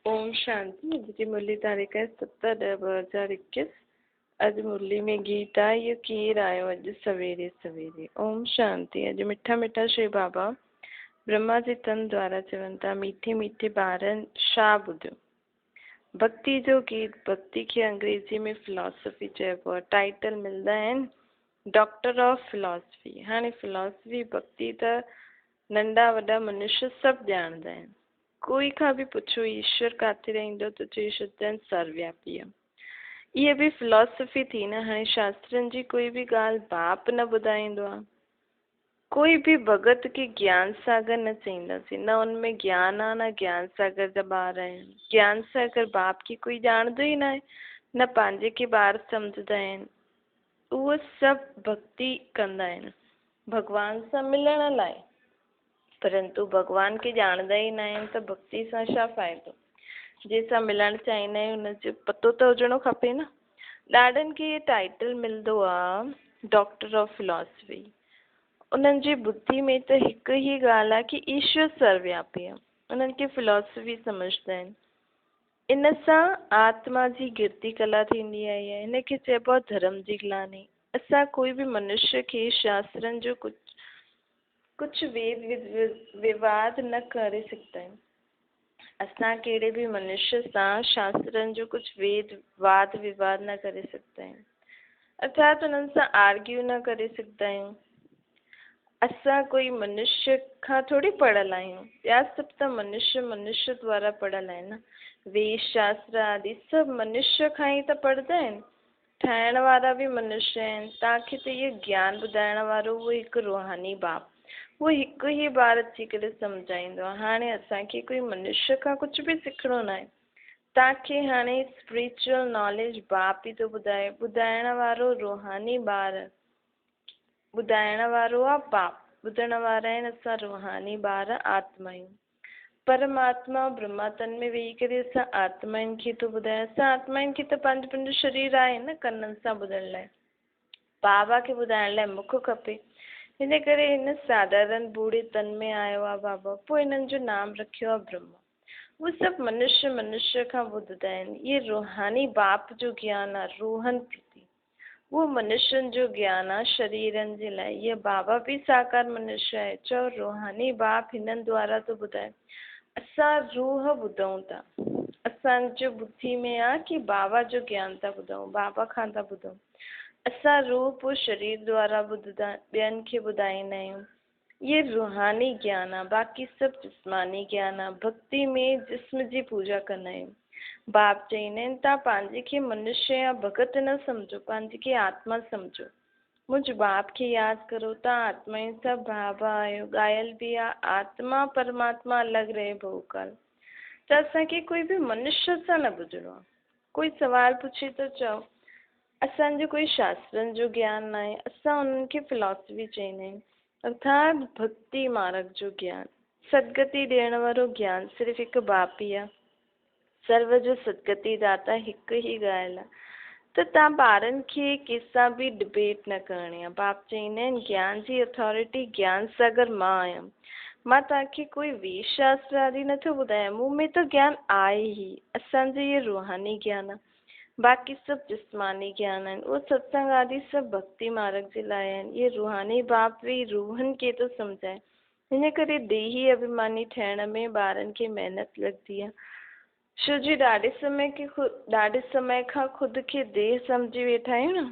ओम शांति। अॼु जी मुरली तारीख़ है 7/10/2021। अॼु मुरली में गीत आहे इहो केरु आयो अॼु सवेरे सवेरे। ओम शांति। अॼु मिठा मिठा श्री बाबा ब्रह्मा जी तन द्वारा चवनि था, मीठे मीठे ॿारनि छा ॿुधियो। भक्ति जो गीत। भक्ति खे अंग्रेजी में फिलॉसफी चइबो आहे। टाइटल मिलंदा आहिनि डॉक्टर ऑफ फिलॉसफी। हाणे फिलॉसफी भक्ति त नंढा वॾा मनुष्य सभु ॼाणंदा आहिनि। कोई खां बि पुछो ईश्वर किथे रहंदो त चई छॾंदा आहिनि सर्वव्यापी आहे। इहा बि फिलॉसफी थी न। हाणे शास्त्रनि जी कोई बि ॻाल्हि बाप न ॿुधाईंदो आहे। कोई बि भगत खे ज्ञान सागर न चईंदासीं, न उनमें ज्ञान आहे न ज्ञान सागर जा ॿार आहिनि। ज्ञान सागर बाप खे कोई ॼाणंदो ई न आहे, न पंहिंजे खे ॿार सम्झंदा आहिनि। उहे सभु भक्ति कंदा आहिनि भॻवान सां मिलण लाइ, परंतु भॻवान खे ॼाणंदा ई न आहिनि त भक्ति सां छा फ़ाइदो। जंहिंसां मिलणु चाहींदा आहियूं हुनजो पतो त हुजणो खपे न। ॾाढनि खे इहे टाइटल मिलंदो आहे डॉक्टर ऑफ फिलॉसफी। उन्हनि जी बुद्धि में त हिकु ई ॻाल्हि आहे कि ईश्वर सर्वव्यापी आहे। उन्हनि खे फिलॉसफी सम्झंदा आहिनि। इन सां आत्मा जी गिरती कला थींदी आहे। हिन खे चइबो आहे धर्म जी ग्लानी। असां कोई बि मनुष्य खे शास्त्रनि जो कुझु विवाद न करे सघंदा आहियूं। असां कहिड़े बि मनुष्य सां शास्त्रनि जो कुझु वाद विवाद न करे सघंदा आहियूं, अर्थात उन्हनि सां आर्ग्यू न करे सघंदा आहियूं। असां कोई मनुष्य खां थोरी पढ़ियल आहियूं। ॿिया सभु त मनुष्य द्वारा पढ़ियल आहिनि न। वेद शास्त्र आदि सभु मनुष्य खां ई त पढ़ंदा आहिनि। ठाहिण वारा बि मनुष्य आहिनि। तव्हांखे त इहो ज्ञान ॿुधाइण वारो उहो हिकु रूहानी बाप, उहो हिकु ई ॿार अची करे सम्झाईंदो आहे। हाणे असांखे कोई मनुष्य खां कुझु बि सिखणो न आहे। तव्हांखे हाणे स्पिरिचुअल नॉलेज बाप ई थो ॿुधाइण वारो रूहानी ॿार, ॿुधाइण वारो आहे बाप। ॿुधण वारा आहिनि असां रूहानी ॿार आत्मा आहियूं। परमात्मा ब्रह्मा तन में वेही करे असां आत्माउनि खे थो ॿुधाए। असां आत्माउनि खे त पंहिंजो शरीर आहे न कननि सां ॿुधण लाइ। बाबा खे ॿुधाइण लाइ मुख खपे। हिन करे हिन साधारण बूढ़े तन में आयो आहे बाबा। पोइ हिननि जो नाम रखियो आहे ब्रह्मा। उहे सभु मनुष्य खां ॿुधंदा आहिनि। इहे रूहानी बाप जो ज्ञान आहे, रूहनि प्रति। उहो मनुष्यनि जो ज्ञान आहे शरीरनि जे लाइ। इहे बाबा बि साकार मनुष्य आहे। चओ रूहानी बाप हिननि द्वारा थो ॿुधाए। असां रूह ॿुधूं था। असांजो बुद्धि में आहे कि बाबा जो ज्ञान था ॿुधूं, बाबा खां था ॿुधूं। असां रूह पोइ शरीर द्वारा ॿुधंदा ॿियनि खे ॿुधाईंदा आहियूं। इहे रूहानी ज्ञान आहे। बाक़ी सभु जिस्मानी ज्ञान आहे। भक्ति में जिस्म जी पूजा कंदा आहियूं। बाप चईंदा आहिनि तव्हां पंहिंजे खे मनुष्य या भगत न सम्झो, पंहिंजे खे आत्मा सम्झो। मुंहिंजे बाप खे यादि करो। तव्हां आत्माउनि सां बाबा आहियो। ॻायल बि आहे आत्मा परमात्मा अलॻि रहे बहुकाल। त असांखे कोई बि मनुष्य सां न ॿुधणो आहे। कोई सवाल पुछे त चओ असांजो कोई शास्त्रनि जो ज्ञान न आहे। असां उन्हनि खे फिलॉसफी चईंदा आहियूं, अर्थात भक्ति मार्ग जो ज्ञान। सदगति ॾियण वारो ज्ञान सिर्फ़ु हिकु बाप ई आहे। सर्व जो सदगति दाता हिकु ई ॻाल्हि आहे। त तव्हां ॿारनि खे कंहिंसां बि डिबेट न करणी आहे। बाप चईंदा आहिनि ज्ञान जी अथॉरिटी ज्ञान सागर मां आहियां। मां तव्हांखे कोई वेद शास्त्र आदि नथो ॿुधायां। मूं में त ज्ञान आहे ई। असांजो इहे रूहानी ज्ञान आहे। बाक़ी सभु जिस्मानी ज्ञान आहिनि। उहो सत्संग आदि सभु भक्ति मार्ग जे लाइ आहिनि। इहे रूहानी बाप बि रूहनि खे थो सम्झाए। हिन करे देही अभिमानी ठहिण में ॿारनि खे महिनत लॻंदी आहे। छो जी ॾाढे समय खां ख़ुदि खे देह सम्झी वेठा आहियूं न।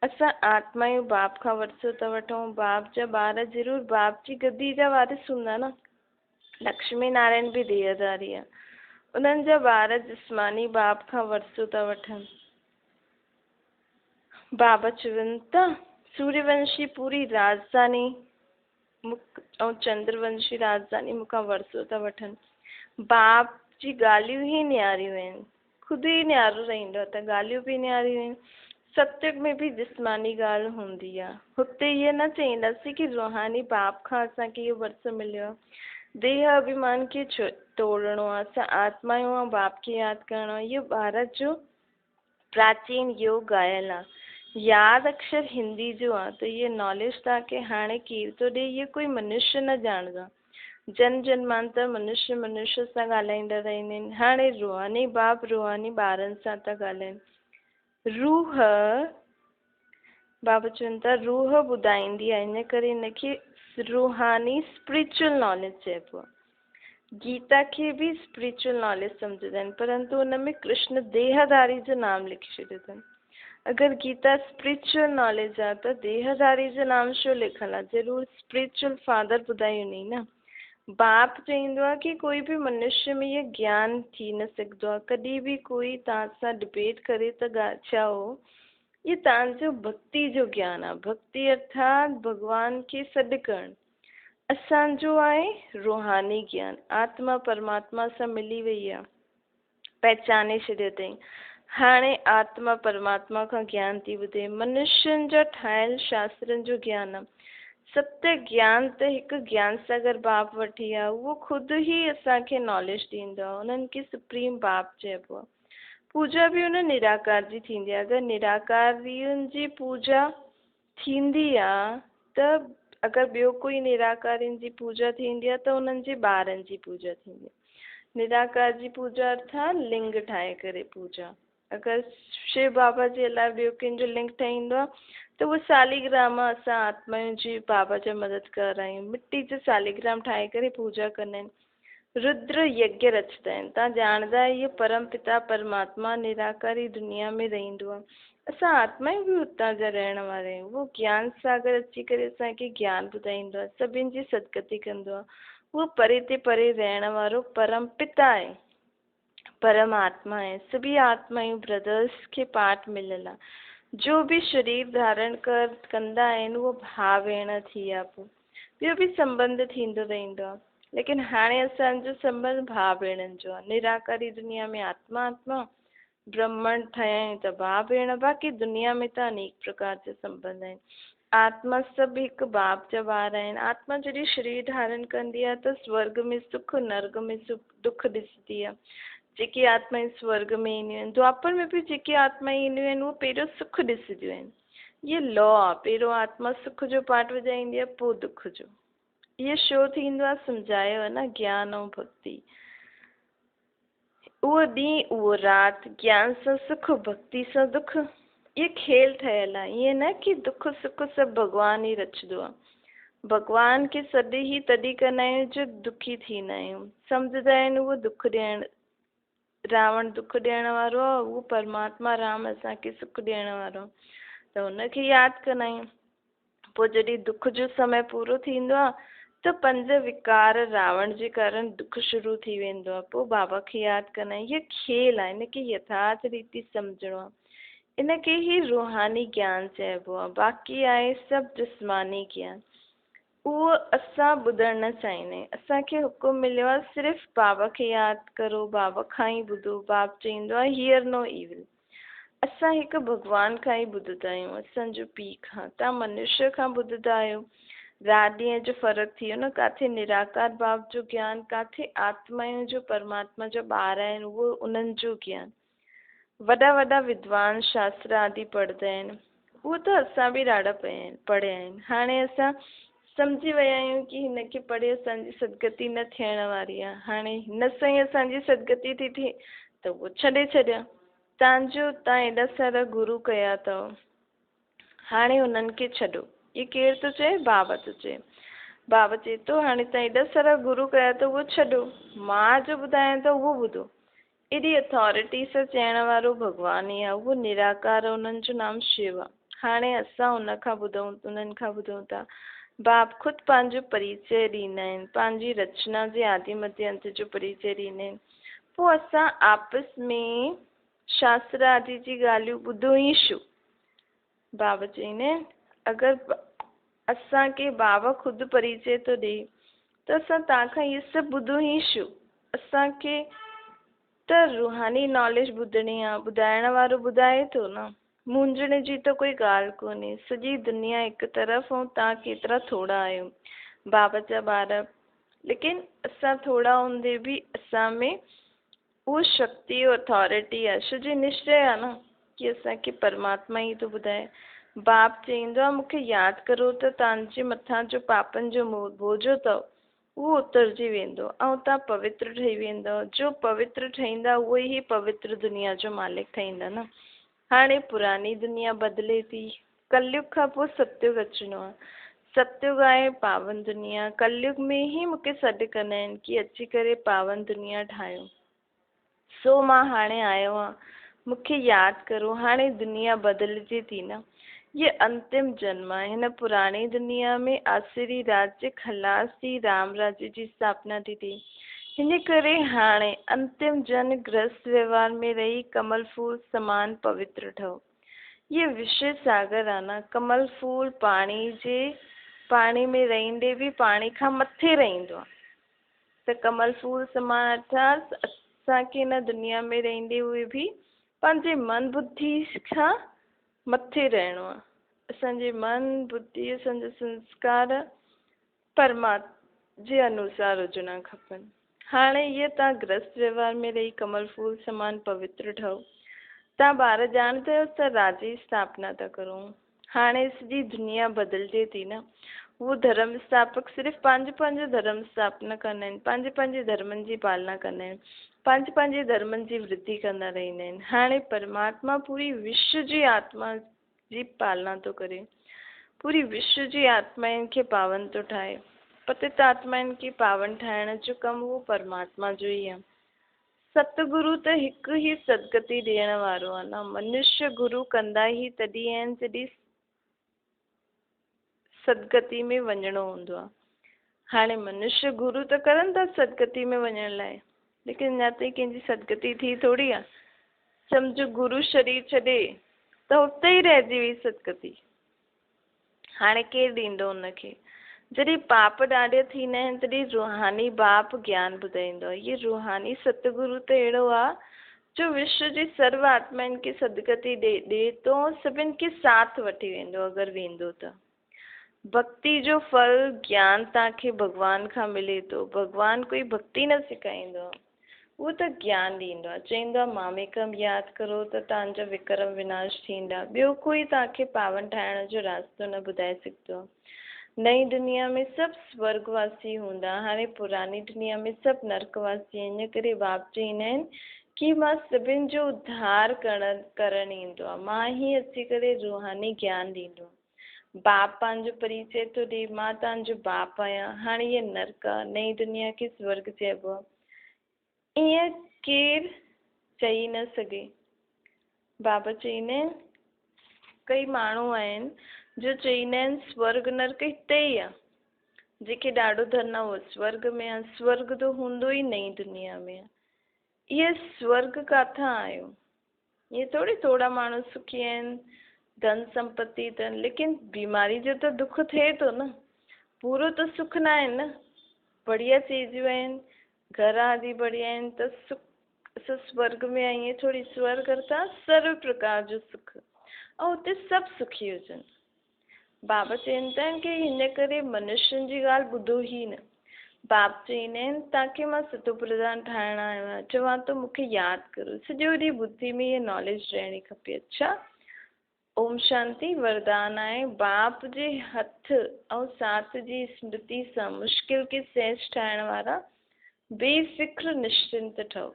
असां आत्माऊं बाप खां वरिसो था वठूं। बाप जा ॿार ज़रूरु बाप जी गद्दी जा वारिस हूंदा न। लक्ष्मी नारायण बि देहधारी आहे। उन्हनि जा ॿार जिस्मानी बाप खां वरिसो था वठनि। बाबा चवनि था सूर्यवंशी पूरी राजधानी ऐं चंद्रवंशी राजधानी मूंखां वरिसो था वठनि। बाप जी ॻाल्हियूं ई न्यारियूं आहिनि। ख़ुदि ई न्यारो रहंदो आहे त ॻाल्हियूं बि न्यारियूं आहिनि। सत्युग में बि जिस्मानी ॻाल्हि हूंदी आहे। हुते इहे न चईंदासीं कि रूहानी बाप खां असांखे इहो वरिसो मिलियो आहे। देह अभिमान खे तोड़णो आहे। असां आत्माऊं ऐं बाप खे यादि करणो आहे। इहो भारत जो प्राचीन योग आयल आहे। यादि अक्षर हिंदी जो आहे। त इहे नॉलेज तव्हांखे हाणे केरु थो ॾिए। इहे कोई मनुष्य न ॼाणंदा। जन जन्मांतर मनुष्य मनुष्य सां ॻाल्हाईंदा रहंदा आहिनि। हाणे रूहानी बाप रूहानी ॿारनि सां था ॻाल्हाइनि। रूह बाबा चवनि था रूह ॿुधाईंदी आहे, इन करे हिनखे रूहानी स्पिरिचुअल नॉलेज चइबो आहे। गीता खे बि स्पिरिचुअल नॉलेज सम्झंदा आहिनि, परंतु हुन में कृष्ण देहधारी जो नाम लिखी छॾियो अथनि। अगरि गीता स्पिरिचुअल नॉलेज आहे त देहधारी जो नाम छो लिखल आहे? ज़रूरु स्पिरिचुअल फादर ॿुधाई हूंदी न। बाप चईंदो आहे कि कोई बि मनुष्य में इहो ज्ञान थी न सघंदो आहे। कॾहिं बि कोई तव्हां सां डिबेट करे त चओ ये तव्हांजो भक्ति जो ज्ञान आहे। भक्ति अर्थात भगवान खे सॾु करणु। असांजो आहे रूहानी ज्ञान। आत्मा परमात्मा सां मिली वई आहे, पहचाने छॾियो अथई। हाणे आत्मा परमात्मा खां ज्ञान थी ॿुधे। मनुष्यनि जा ठाहियल शास्त्रनि जो ज्ञान आहे। सत्य ज्ञान त हिकु ज्ञान सागर बाप वठी आहे, उहो ख़ुदि ई असांखे नॉलेज ॾींदो आहे। उन्हनि खे सुप्रीम बाप चइबो आहे। पूजा बि हुन निराकार जी थींदी आहे। अगरि निराकारियुनि जी पूजा थींदी आहे त अगरि ॿियो कोई निराकारियुनि जी पूजा थींदी आहे त उन्हनि जे ॿारनि जी पूजा थींदी आहे। निराकार जी पूजा अर्थात लिंग ठाहे करे पूजा। अगरि शिव बाबा जे अलावा ॿियो कंहिंजो लिंग ठाहींदो आहे त उहो सालिग्राम असां आत्माउनि जी बाबा जा मदद करायूं। मिट्टी जो सालिग्राम ठाहे करे पूजा कंदा आहिनि। रुद्र यज्ञ रचंदा आहिनि। तव्हां ॼाणंदा आहियो परम पिता परमात्मा निराकारी दुनिया में रहंदो आहे। असां आत्माऊं बि हुतां जा रहण वारा आहियूं। उहो ज्ञान सागर अची करे असांखे ज्ञान ॿुधाईंदो आहे, सभिनि जी सदगति कंदो आहे। उहो परे ते परे रहण वारो परम पिता आहे, परमात्मा आहे। सभी आत्माऊं ब्रदर्स खे पाठ मिलियल आहे। जो बि शरीर धारण कंदा आहिनि उहो भाउ भेण थी विया। पोइ ॿियो बि संबंध थींदो रहंदो आहे, लेकिन हाणे असांजो संबंध भाउ भेणनि जो आहे। निराकारी दुनिया में आत्मा आत्मा, ब्रह्मण ठहिया आहियूं त भाउ भेण। बाक़ी दुनिया में त अनेक प्रकार जा संबंध आहिनि। आत्मा सभु हिकु बाप जा ॿार आहिनि। आत्मा जॾहिं शरीर धारण कंदी आहे त स्वर्ग में सुख, नर्क में दुख ॾिसंदी आहे। जेकी आत्माऊं स्वर्ग में ईंदियूं आहिनि, द्वापर में बि जेकी आत्माऊं ईंदियूं आहिनि उहो पहिरियों सुख ॾिसंदियूं आहिनि। इहे लॉ आहे। पहिरियों आत्मा सुख जो पाठ वॼाईंदी आहे, पोइ दुख जो। इहो छो थींदो आहे सम्झायो आहे न, ज्ञान ऐं भक्ति। उहो ॾींहुं उहो राति, ज्ञान सां सुख, भक्ति सां दुख। इहे खेल ठहियल आहे। ईअं न कि दुख सुख सभु भॻवान ई रचंदो आहे। भॻवान खे सॾु ई तॾहिं कंदा आहियूं जो दुखी थींदा आहियूं। सम्झंदा आहिनि उहो दुख ॾियण, रावण दुख ॾियण वारो आहे, उहो परमात्मा राम असांखे सुख ॾियण वारो आहे, त हुनखे यादि कंदा आहियूं। पोइ जॾहिं दुख जो समय पूरो थींदो आहे त 5 विकार रावण जे कारण दुख शुरू थी वेंदो आहे। पोइ बाबा खे यादि कंदा आहियूं। इहे खेल आहे, इनखे यथार्थ रीति सम्झणो आहे। इनखे ई रूहानी ज्ञान चइबो आहे। बाक़ी आहे सभु जिस्मानी ज्ञान, उहो असां ॿुधणु न चाहींदा आहियूं। असांखे हुकुम मिलियो आहे सिर्फ़ु बाबा खे यादि करो, बाबा खां ई ॿुधो। बाबा चईंदो आहे हियर नो इविल। असां हिकु भॻवान खां ई ॿुधंदा आहियूं, असांजो पीउ खां। तव्हां मनुष्य खां ॿुधंदा आहियो। राति ॾींहं जो फ़र्क़ु थी वियो न। किथे निराकार बाप जो ज्ञान, किथे आत्माऊं जो परमात्मा जा ॿार आहिनि उहो उन्हनि जो ज्ञान। वॾा वॾा विद्वान शास्त्र आदि पढ़ंदा आहिनि, उहो त असां बि ॾाढा पढ़िया आहिनि। हाणे असां सम्झी विया आहियूं कि हिनखे पढ़े असांजी सदगति न थियण वारी आहे। हाणे हिन सां ई असांजी सदगति थी थिए त उहो छॾे छॾिया। तव्हां एॾा सारा गुरू कया अथव, हाणे हुननि खे छॾो। इहे केरु थो चए? बाबा थो चए। बाबा चए थो हाणे तव्हां एॾा सारा गुरू कया अथव, उहो छॾो, मां जो ॿुधायां त उहो ॿुधो। एॾी अथॉरिटी सां चइण वारो भॻवान ई आहे। उहो निराकार, उन्हनि जो नाम शिव आहे। हाणे असां उन्हनि खां ॿुधूं था। बाप ख़ुदि पंहिंजो परिचय ॾींदा आहिनि, पंहिंजी रचना जे आदि मध्य अंत जो परिचय ॾींदा आहिनि। पोइ असां आपस में शास्त्र आदि जी ॻाल्हियूं ॿुधूं ई छो? बाबा चईंदा आहिनि अगरि असांखे बाबा ख़ुदि परिचय थो ॾे त असां तव्हांखां इहे सभु ॿुधूं ई छो? असांखे त रूहानी नॉलेज ॿुधणी आहे, ॿुधाइण वारो ॿुधाए थो न। मुंझणे जी त कोई ॻाल्हि कोन्हे। सॼी दुनिया हिकु तरफ़ ऐं तव्हां केतिरा थोरा आहियो बाबा जा ॿार। लेकिन असां थोरा हूंदे बि असां में उहा शक्ति अथॉरिटी आहे। छो जो निश्चय आहे न कि असांखे परमात्मा ई थो ॿुधाए। बाप चईंदो आहे मूंखे यादि करो त तव्हांजे मथां जो पापनि जो बोझो अथव उहो उतरजी वेंदो ऐं तव्हां पवित्र ठही वेंदव। जो पवित्र ठहींदा उहे ई पवित्र दुनिया जो मालिक ठहींदा न। हाणे पुरानी दुनिया बदिले थी, कलयुग खां पोइ सतयुग अचिणो आहे। सतयुग आहे पावन दुनिया। कलयुग में ई मूंखे सॾु कंदा आहिनि कि अची करे पावन दुनिया ठाहियो। सो मां हाणे आयो आहियां, मूंखे यादि करो। हाणे दुनिया बदिलजे थी न। ये अंतिम जन्म आहे। हिन पुराणी दुनिया में आसुरी राज्य खलास थी राम राज्य जी स्थापना थी थिए। हिन करे हाणे अंतिम जन गृहस्थ व्यवहार में रही कमल फूल समान पवित्र ठहो। ये विषय सागर आहे न। कमल फूल पाणी में रहंदे बि पाणी खां मथे रहंदो आहे। त कमल फूल समान अर्थात असांखे हिन दुनिया में रहंदे हुए बि पंहिंजे मन बुद्धि खां मथे रहणो आहे। असांजे मन बुद्धि असांजा संस्कार परमात्मा जे अनुसार हुजणा खपनि। हाणे इहे तव्हां गृहस्थ व्यवहार में रही कमल फूल समान पवित्र ठहो। तव्हां ॿार ॼाणंदा आहियो त राज्य जी स्थापना था करो। हाणे सॼी दुनिया बदिलजे थी न। वो धर्म स्थापक सिर्फ़ु पंहिंजो धर्म स्थापना कंदा आहिनि, पंहिंजे धर्मनि जी पालना कंदा आहिनि, पंहिंजे धर्मनि जी वृद्धि कंदा रहंदा आहिनि। हाणे परमात्मा पूरी विश्व जी आत्मा जी पालना थो करे। पूरी विश्व जी आत्माउनि खे पावन थो ठाहे। पतित आत्माउनि खे पावन ठाहिण जो कमु उहो परमात्मा जो ई आहे। सतगुरु त हिकु ई सदगति ॾियण वारो आहे न। मनुष्य गुरु कंदा ई तॾहिं आहिनि जॾहिं सदगति में वञिणो हूंदो आहे। हाणे मनुष्य गुरु त करनि था सदगति में वञण लाइ, लेकिन अञा ताईं कंहिंजी सदगति थी थोरी आहे। सम्झो गुरु शरीर छॾे त उते ई रहिजी वई सदगति। हाणे केरु ॾींदो हुनखे? जॾहिं पाप ॾाढा थींदा आहिनि तॾहिं रूहानी बाप ज्ञान ॿुधाईंदो आहे। इहे रूहानी सतगुरु त अहिड़ो आहे जो विश्व जी सर्व आत्माउनि खे सदगति ॾे थो, सभिनि खे साथ वठी वेंदो अगरि वेंदो त। भक्ति जो फल ज्ञान तव्हांखे भॻवान खां मिले थो। भॻवान कोई भक्ति न सेखारींदो आहे, उहो त ज्ञान ॾींदो आहे। चवंदो आहे मामेकम यादि करो त तव्हांजा विक्रम विनाश थींदा। ॿियो कोई तव्हांखे पावन ठाहिण जो रास्तो न ॿुधाए सघंदो। नई दुनिया में सभु स्वर्गवासी हूंदा। हाणे पुरानी दुनिया में सभु नरकवासी आहिनि। इन करे बाप चवंदा आहिनि कि मां सभिनि जो उद्धार करण ईंदो आहे। मां ई अची करे रूहानी ज्ञान ॾींदो। बाप पंहिंजो परिचय थो ॾे, मां तव्हांजो बाप आहियां। हाणे इहे नरक आहे, नई दुनिया खे स्वर्ग चइबो आहे। ईअं केरु चई न सघे। बाबा चवंदा आहिनि कई माण्हू आहिनि जो चवंदा आहिनि स्वर्ग नरक हिते ई आहे। जेके ॾाढो धन आहे उहो स्वर्ग में आहे। स्वर्ग त हूंदो ई नई दुनिया में आहे। इहे स्वर्ग किथां आयो? इहे थोरी थोरा माण्हू सुखी आहिनि, धन संपत्ति अथनि, लेकिन बीमारी जो त दुख थिए थो न। पूरो त सुख न आहे न। बढ़िया चीजूं आहिनि, घर आदि बढ़िया आहिनि त सुख असां स्वर्ग में आहियूं थोरी। स्वर्ग अर्थात सर्व प्रकार जो सुख, ऐं उते सभु सुखी हुजनि। बाबा चवनि था कि हिन करे मनुष्यनि जी ॻाल्हि ॿुधो ई न। बाप चवंदा आहिनि तव्हांखे मां सतो प्रधान ठाहिण आयो आहियां। चवां थो मूंखे यादि करो। सॼो ॾींहुं बुद्धि में इहा नॉलेज रहणी खपे। अच्छा, ओम शांति वरदान आहे। बाप जे हथ ऐं साथ जी स्मृति सां मुश्किल खे सहज ठाहिण वारा बेफ़िक्र निश्चिंत ठहो।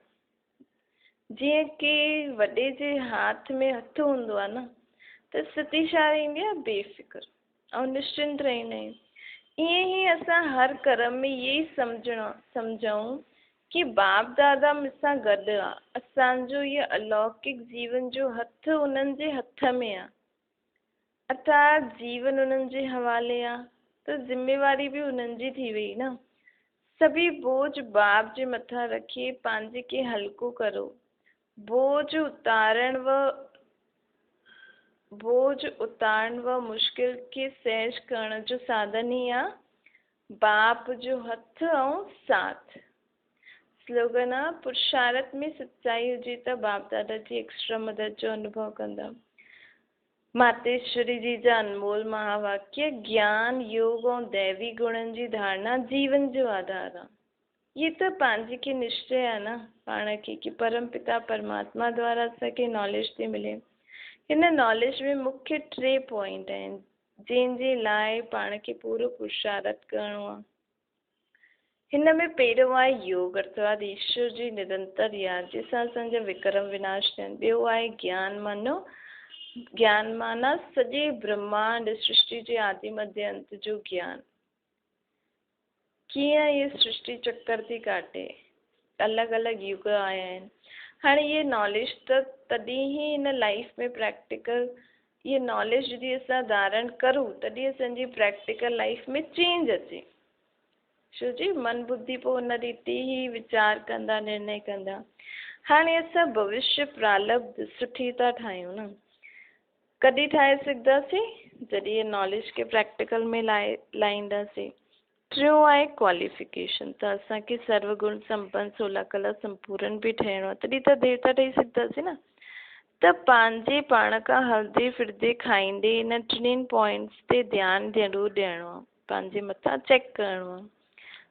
जीअं कि वॾे जे हाथ में हथ हूंदो आहे न त स्थिति छा रहंदी आहे? बेफ़िक्र ऐं निश्चिंत रहंदा आहियूं। ईअं ई असां हर कर्म में इहे ई सम्झूं कि बाप दादा मूंसां गॾु आहे। असांजो इहो अलौकिक जीवन जो हथ उन्हनि जे हथ में आहे, अर्थात जीवन उन्हनि जे हवाले आहे त ज़िम्मेवारी बि उन्हनि जी थी वई न। सभी बोझ बाप जे मथां रखी पंहिंजे खे हल्को करो। बोझ उतारण व मुश्किल खे सहज करण जो साधन ई आहे बाप जो हथ ऐं साथ। स्लोगन आहे पुरुषार्थ में सच्चाई हुजे त बाप दादा जी एक्स्ट्रा मदद जो अनुभव कंदा। मातेश्वरी जी जा अनमोल महावाक्य ज्ञान योग ऐं दैवी गुणनि जी धारणा जीवन जो आधार आहे। ये त पंहिंजे खे निश्चय आहे न पाण खे कि परम पिता परमात्मा द्वारा असांखे नॉलेज थी मिले। हिन नॉलेज में मुख्य 3 पॉइंट आहिनि जंहिंजे लाइ पाण खे पूरो पुरुषार्थ करिणो आहे। हिन में पहिरियों आहे योग अर्थात ईश्वर जी निरंतर याद जंहिंसां असांजा विक्रम विनाश थियनि। ॿियो आहे ज्ञान मानो ज्ञान माना सॼे ब्रह्मांड सृष्टि जे आदि मध्य अंत जो ज्ञान। कीअं ये सृष्टि चक्कर थी काटे, अलॻि अलॻि युग आया आहिनि। हाणे ये नॉलेज त तॾहिं ई इन लाइफ में प्रैक्टिकल ये नॉलेज जॾहिं असां धारण करूं तॾहिं असांजी प्रैक्टिकल लाइफ में चेंज अचे। छो जी मन बुद्धि पोइ उन रीति ई वीचार कंदा निर्णय कंदा। हाणे असां भविष्य प्रारब्ध सुठी था ठाहियूं न, कॾहिं ठाहे सघंदासीं जॾहिं ये नॉलेज खे प्रैक्टिकल में लाईंदासीं। टियों आहे क्वालिफिकेशन, त असांखे सर्वगुण संपन्न 16 कला संपूर्ण बि ठहिणो आहे, तॾहिं त देवता ठही सघंदासीं न। त पंहिंजे पाण खां हलंदे फिरदे खाईंदे इन टिनिनि पॉइंट्स ते ध्यानु ज़रूरु ॾियणो आहे, पंहिंजे मथां चेक करिणो आहे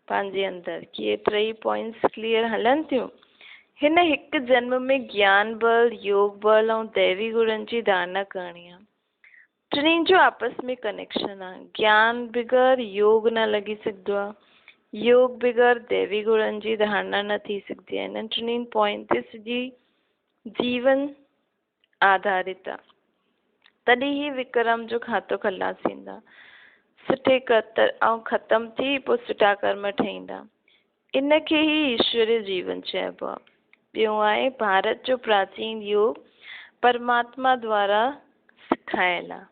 पंहिंजे अंदरि कि ये टई पॉइंट्स क्लियर हलनि थियूं। हिन हिकु जन्म में ज्ञान बल योग बल ऐं दैवी गुणनि जी धारणा करणी आहे। टिनी जो आपस में कनेक्शन आहे। ज्ञान बग़ैर योग न लॻी सघंदो आहे, योग बग़ैर दैवी गुणनि जी धारणा न थी सघंदी आहे। हिननि टिनी पॉइंट ते सॼी जीवन आधारित आहे, तॾहिं ई विक्रम जो खातो खलास थींदा, सुठे कतर ऐं ख़तम थी पोइ सुठा कर्म ठहींदा। इनखे ई ईश्वरीय जीवन चइबो आहे। ॿियो आहे भारत जो प्राचीन योग परमात्मा द्वारा सिखायल आहे।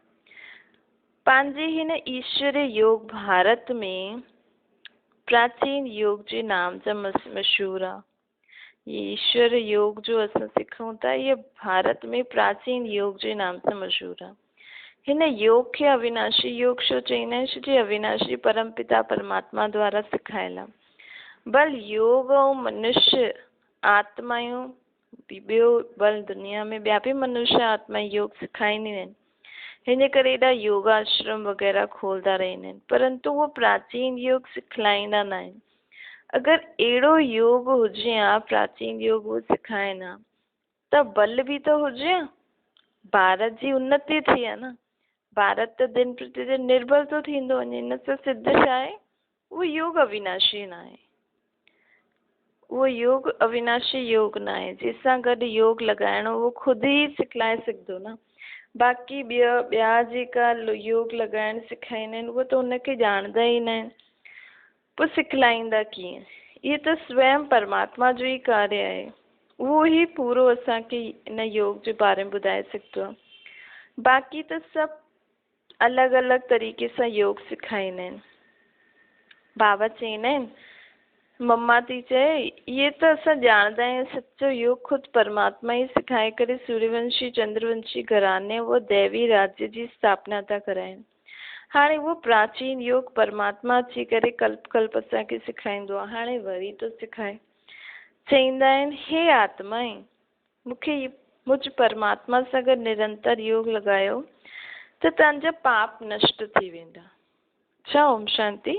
पंहिंजे हिन ईश्वरीय योग भारत में प्राचीन योग जे नाम सां मशहूरु आहे। ये ईश्वर योग जो असां सिखूं था ये भारत में प्राचीन योग जे नाम सां मशहूरु आहे। हिन योग खे अविनाशी योग छो चईंदा आहिनि? छो जे अविनाशी परमपिता परमात्मा द्वारा सिखायल आहे। बल योग ऐं मनुष्य आत्मायूं ॿियो बल दुनिया में ॿिया बि मनुष्य आत्मा योग सेखारींदियूं आहिनि। हिन करे एॾा योगा आश्रम वग़ैरह खोलंदा रहंदा आहिनि, परंतु उहो प्राचीन योग सिखलाईंदा न आहिनि। अगरि अहिड़ो योग हुजे हा प्राचीन योग उहो सिखाइनि हा त बल बि त हुजे हा, भारत जी उन्नति थी आहे न। भारत त दिन प्रतिदिन निर्बल तो थींदो वञे, हिन सां सिद्ध छा आहे? उहो योग अविनाशी न आहे, उहो योग अविनाशी योग न आहे। जंहिंसां गॾु योग लॻाइणो उहो ख़ुदि ई सिखलाए सघंदो न। बाक़ी ॿिया जेका योग लॻाइण सेखारींदा आहिनि उहो त उनखे ॼाणंदा ई न आहिनि, पोइ सिखलाईंदा कीअं? इहे त स्वयं परमात्मा जो ई कार्य आहे, उहो ई पूरो असांखे इन योग जे बारे में ॿुधाए सघंदो आहे। बाक़ी त सभु अलॻि अलॻि तरीक़े सां योग सेखारींदा आहिनि। बाबा चईंदा आहिनि, मम्मा थी चए इहे त असां ॼाणंदा आहियूं सचो योग ख़ुदि परमात्मा ई सिखाए करे सूर्यवंशी चंद्रवंशी घराने उहो दैवी राज्य जी स्थापना था कराइनि। हाणे उहो प्राचीन योग परमात्मा अची करे कल्प कल्प असांखे सेखारींदो आहे, हाणे वरी थो सिखाए। चईंदा आहिनि हे आत्मा ई मूंखे मुझ परमात्मा सां गॾु निरंतर योग लॻायो त तव्हांजा पाप नष्ट थी वेंदा। छा ओम शांति।